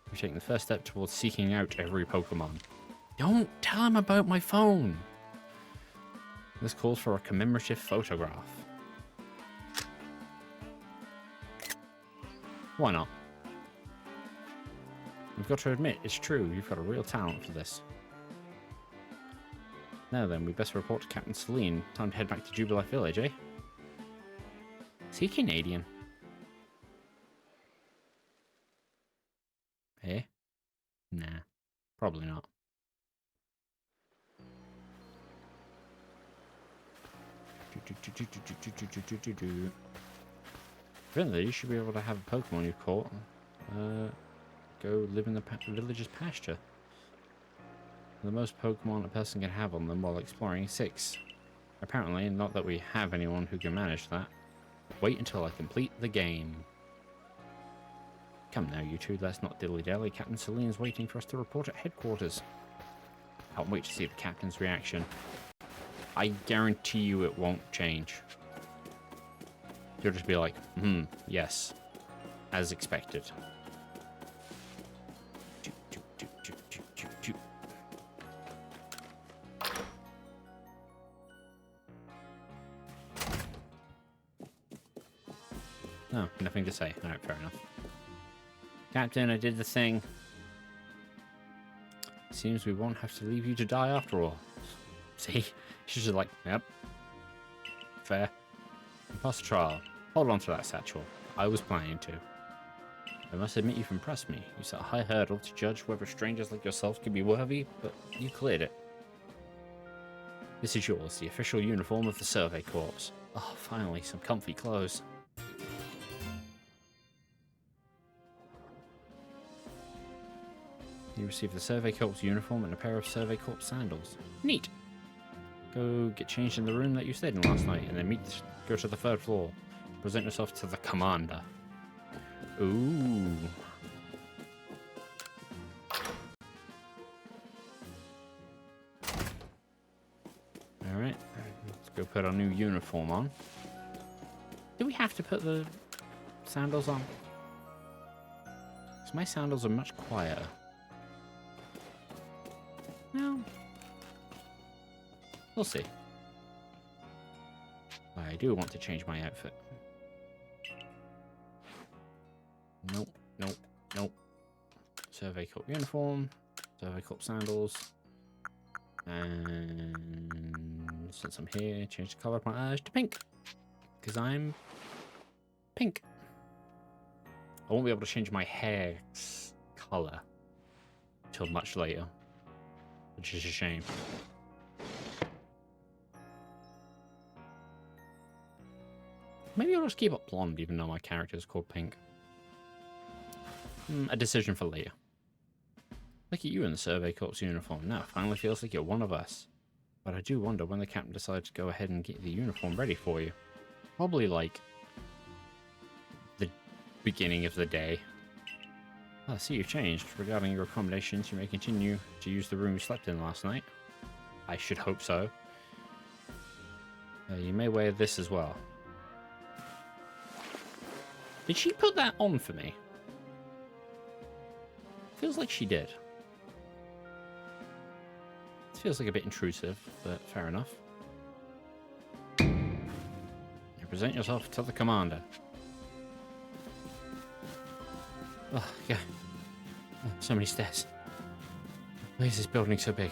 You're taking the first step towards seeking out every Pokemon. Don't tell him about my phone! This calls for a commemorative photograph. Why not? You've got to admit, it's true, you've got a real talent for this. Now then, we best report to Captain Celine. Time to head back to Jubilife Village, eh? Is he Canadian? Eh? Nah, probably not. Really, you should be able to have a Pokemon you've caught. Go live in the village's pasture. The most Pokemon a person can have on them while exploring is 6. Apparently, not that we have anyone who can manage that. Wait until I complete the game. Come now, you two, let's not dilly-dally. Captain Celine's waiting for us to report at headquarters. Can't wait to see the captain's reaction. I guarantee you it won't change. You'll just be like, yes, as expected. No, nothing to say. Alright, fair enough. Captain, I did the thing. Seems we won't have to leave you to die after all. See? She's just like, yep. Fair. You passed the trial. Hold on to that satchel. I was planning to. I must admit you've impressed me. You set a high hurdle to judge whether strangers like yourself can be worthy, but you cleared it. This is yours, the official uniform of the Survey Corps. Oh, finally, some comfy clothes. You received the Survey Corps uniform and a pair of Survey Corps sandals. Neat! Go get changed in the room that you stayed in last night, and then go to the 3rd floor. Present yourself to the commander. Ooh. Alright, let's go put our new uniform on. Do we have to put the sandals on? Because my sandals are much quieter. No. We'll see. I do want to change my outfit. Nope, nope, nope. Survey Corps uniform, Survey Corps sandals. And since I'm here, change the color of my eyes to pink. Because I'm pink. I won't be able to change my hair's color till much later, which is a shame. Maybe I'll just keep it blonde, even though my character is called Pink. A decision for later. Look at you in the Survey Corps uniform. Now it finally feels like you're one of us. But I do wonder when the captain decides to go ahead and get the uniform ready for you. Probably like the beginning of the day. Oh, I see you've changed. Regarding your accommodations, you may continue to use the room you slept in last night. I should hope so. You may wear this as well. Did she put that on for me? Feels like she did. It feels like a bit intrusive, but fair enough. You present yourself to the commander. Oh, yeah. Oh, so many stairs. Why is this building so big?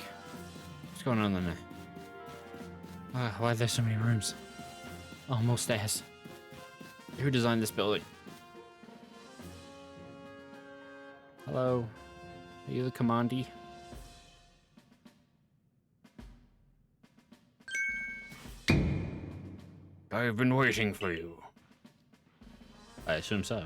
What's going on in there? Why are there so many rooms? Oh, more stairs. Who designed this building? Hello? Are you the commandee? I've been waiting for you. I assume so.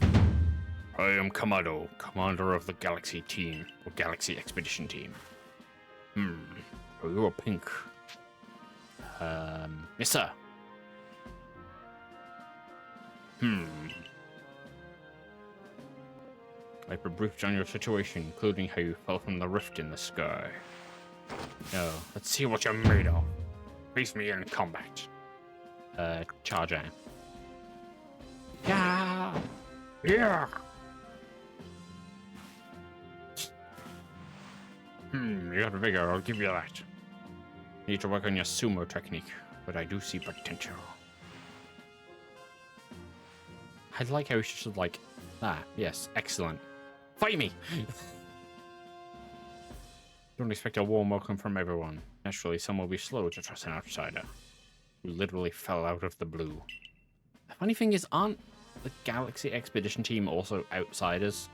I am Kamado, commander of the Galaxy Team, or Galaxy Expedition Team. Oh, you're pink. Yes, sir. I've been briefed on your situation, including how you fell from the rift in the sky. Now, let's see what you're made of. Face me in combat. Charge aim. Yeah! Yeah! You got bigger, I'll give you that. You need to work on your sumo technique, but I do see potential. I like how she should like that. Yes, excellent. Fight me! Don't expect a warm welcome from everyone. Naturally, some will be slow to trust an outsider who literally fell out of the blue. The funny thing is, aren't the Galaxy Expedition team also outsiders?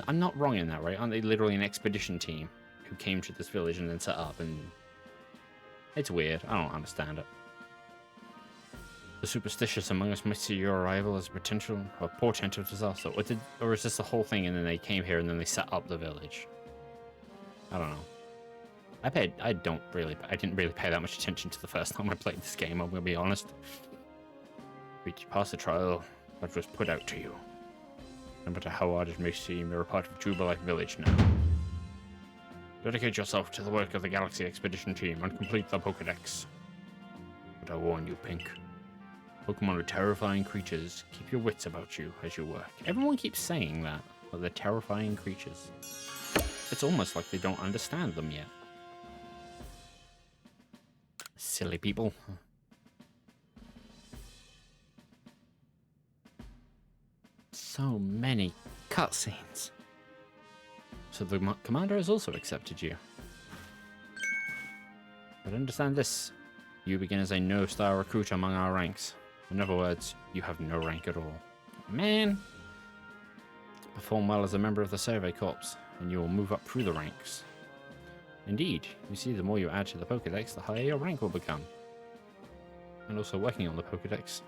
I'm not wrong in that, right? Aren't they literally an expedition team who came to this village and then set up? And it's weird. I don't understand it. The superstitious among us might see your arrival as a potential or portent of disaster. Or is this the whole thing and then they came here and then they set up the village? I don't know. I didn't really pay that much attention to the first time I played this game, I'm gonna be honest. But you passed the trial that was put out to you. No matter how hard it may seem, you're a part of Jubilife Village now. Dedicate yourself to the work of the Galaxy Expedition team and complete the Pokédex. But I warn you, Pink. Pokemon are terrifying creatures. Keep your wits about you as you work. Everyone keeps saying that, but they're terrifying creatures. It's almost like they don't understand them yet. Silly people. So many cutscenes. So the commander has also accepted you. But understand this. You begin as a no-star recruit among our ranks. In other words, you have no rank at all. Man! Perform well as a member of the Survey Corps, and you will move up through the ranks. Indeed, you see, the more you add to the Pokédex, the higher your rank will become. And also working on the Pokédex.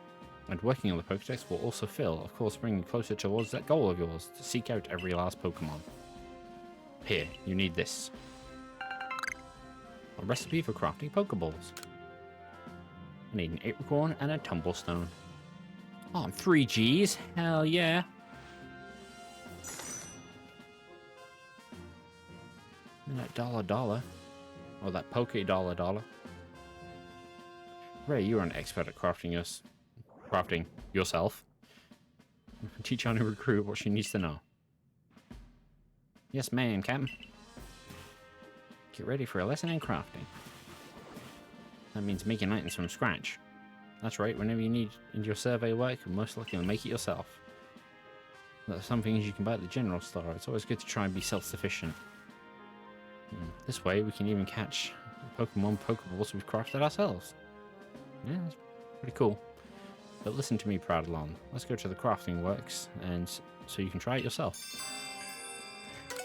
And working on the Pokédex will also fill, of course, bringing you closer towards that goal of yours, to seek out every last Pokémon. Here, you need this. A recipe for crafting Pokeballs. I need an apricorn and a tumblestone. Oh, I'm 3 Gs. Hell yeah. And that dollar. Or that Poké $. Ray, you are an expert at crafting yourself. Teach our new recruit what she needs to know. Yes, ma'am, Captain. Get ready for a lesson in crafting. That means making items from scratch. That's right, whenever you need in your survey work, you're most likely to make it yourself. There's some things you can buy at the general store. It's always good to try and be self-sufficient. This way, we can even catch Pokemon Pokeballs we've crafted ourselves. Yeah, that's pretty cool. But listen to me, Pradalon. Let's go to the crafting works, and so you can try it yourself.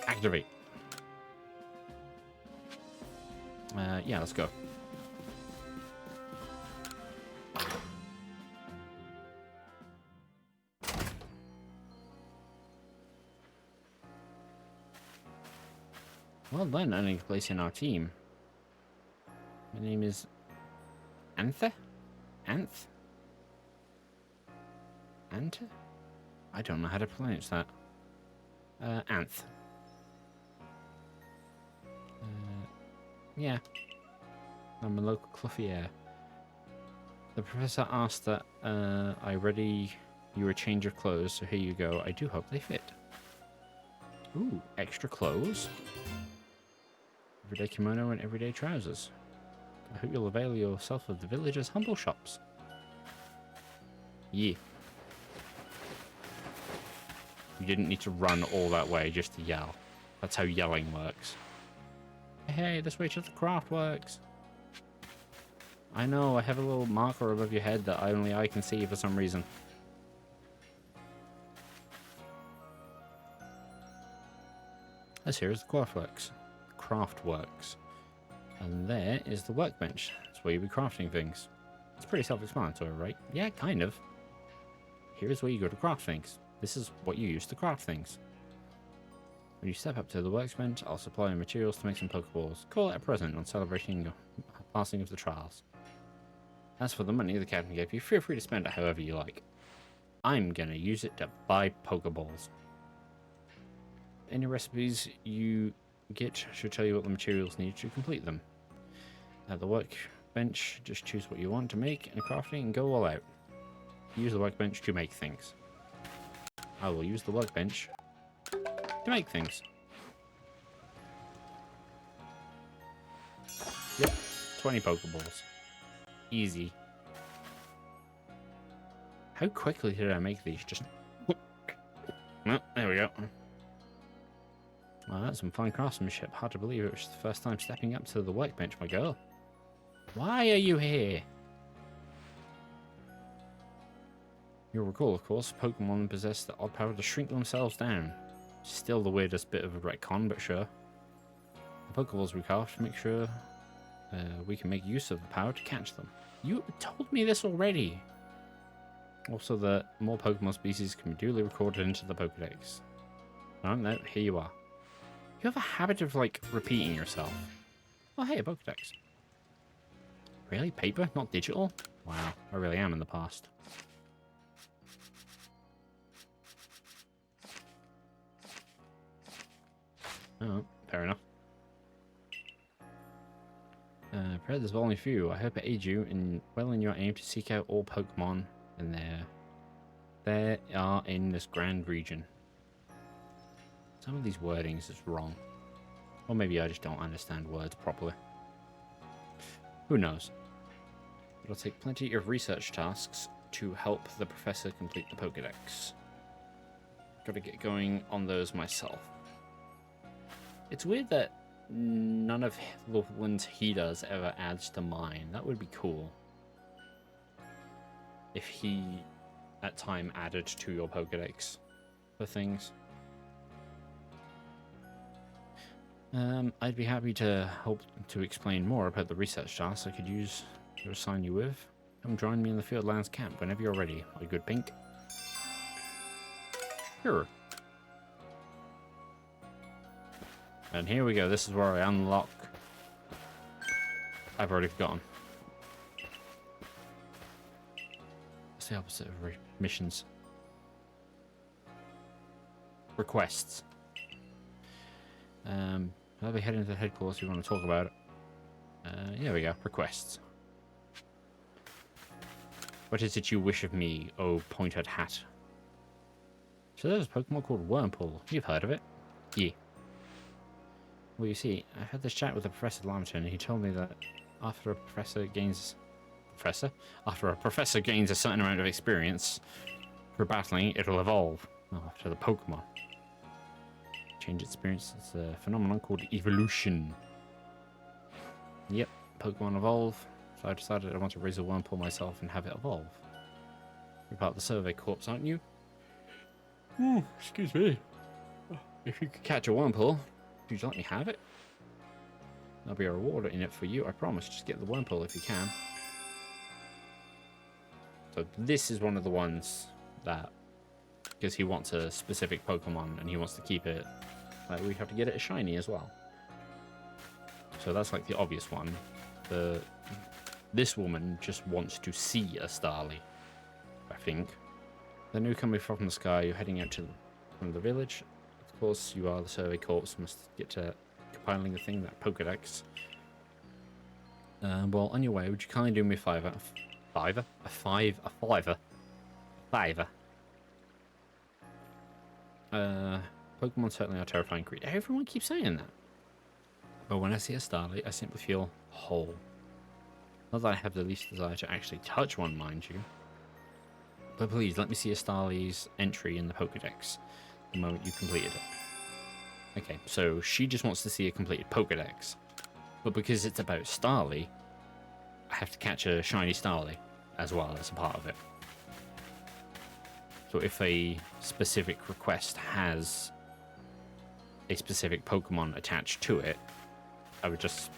Activate. Yeah, let's go. Well done, earning a place in our team. My name is Anthe? Anth? Ant? I don't know how to pronounce that. Anth. Yeah. I'm a local clothier. The professor asked that I ready you a change of clothes, so here you go. I do hope they fit. Ooh, extra clothes. Everyday kimono and everyday trousers. I hope you'll avail yourself of the village's humble shops. Yeah. You didn't need to run all that way just to yell. That's how yelling works. Hey, this way to the craft works. I know, I have a little marker above your head that only I can see for some reason. This here is the craft works. And there is the workbench. That's where you'll be crafting things. It's pretty self-explanatory, right? Yeah, kind of. Here's where you go to craft things. This is what you use to craft things. When you step up to the workbench, I'll supply you materials to make some Pokeballs. Call it a present on celebrating your passing of the trials. As for the money the captain gave you, feel free to spend it however you like. I'm gonna use it to buy Pokeballs. Any recipes you get should tell you what the materials needed to complete them. At the workbench, just choose what you want to make in crafting and go all out. Use the workbench to make things. I will use the workbench to make things. 20 Pokeballs. Easy. How quickly did I make these? Just... Well, there we go. Well, that's some fine craftsmanship. Hard to believe it was the first time stepping up to the workbench, my girl. Why are you here? You'll recall, of course, Pokemon possess the odd power to shrink themselves down. Still the weirdest bit of a retcon, but sure. The Pokeballs we craft make sure we can make use of the power to catch them. You told me this already. Also that more Pokemon species can be duly recorded into the Pokedex. Oh no, here you are. You have a habit of, like, repeating yourself. Oh hey, a Pokedex. Really? Paper? Not digital? Wow, I really am in the past. Oh, fair enough. Prayer, there's only few. I hope it aids you in your aim to seek out all Pokemon in there are in this grand region. Some of these wordings is wrong. Or maybe I just don't understand words properly. Who knows? It'll take plenty of research tasks to help the professor complete the Pokedex. Gotta get going on those myself. It's weird that none of the ones he does ever adds to mine. That would be cool. If he, at time, added to your Pokedex for things. I'd be happy to help to explain more about the research tasks I could use to assign you with. Come join me in the Fieldlands camp whenever you're ready, my good Pink. Sure. And here we go. This is where I unlock. I've already forgotten. What's the opposite of missions? Requests. I'll be heading to the headquarters if you want to talk about it. Here we go. Requests. What is it you wish of me, oh pointed hat? So there's a Pokemon called Wurmple. You've heard of it? Yeah. Well, you see, I've had this chat with the Professor Lambton, and he told me that after a professor gains a certain amount of experience for battling, it'll evolve. Oh, after the Pokemon. Change experience. It's a phenomenon called evolution. Yep, Pokemon evolve. So I decided I want to raise a Wurmple myself and have it evolve. You're part of the Survey Corps, aren't you? Ooh, excuse me. If you could catch a Wurmple, would you let me have it? There'll be a reward in it for you, I promise. Just get the Wurmple if you can. So this is one of the ones that, because he wants a specific Pokemon and he wants to keep it, we have to get it a shiny as well. So that's like the obvious one. This woman just wants to see a Starly, I think. The newcomer from the sky, you're heading out from the village. Of course, you are the Survey Corps, must get to compiling the thing, that Pokedex. Well, on your way, would you kindly do me a fiver? A fiver? Pokemon certainly are terrifying creatures. Everyone keeps saying that. But when I see a Starly, I simply feel whole. Not that I have the least desire to actually touch one, mind you. But please, let me see a Starly's entry in the Pokedex the moment you completed it. Okay, so she just wants to see a completed Pokedex. But because it's about Starly, I have to catch a shiny Starly as well as a part of it. So if a specific request has a specific Pokemon attached to it, I would just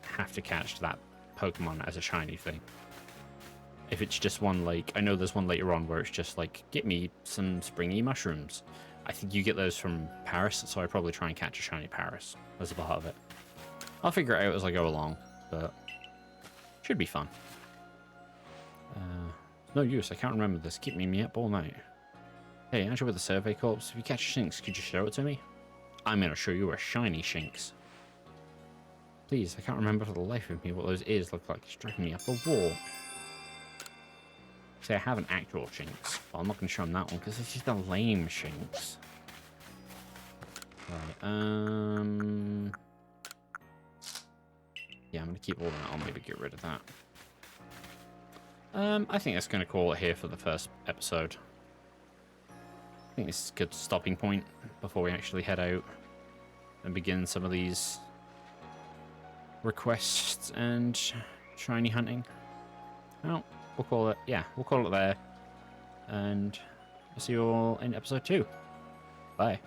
have to catch that Pokemon as a shiny thing. If it's just one, like, I know there's one later on where it's just like, get me some springy mushrooms. I think you get those from Paris, so I'd probably try and catch a shiny Paris as a part of it. I'll figure it out as I go along, but should be fun. No use, I can't remember this. Keep me up all night. Hey, aren't you with the Survey Corps? If you catch Shinx, could you show it to me? I'm gonna show you a shiny Shinx. Please, I can't remember for the life of me what those ears look like. It's driving me up a wall. See, I have an actual Shinx, but I'm not gonna show him that one because it's just a lame Shinx. Right, Yeah, I'm going to keep all that. I'll maybe get rid of that. I think that's going to call it here for the first episode. I think this is a good stopping point before we actually head out and begin some of these requests and shiny hunting. Well, we'll call it, yeah, we'll call it there. And I'll see you all in episode 2. Bye.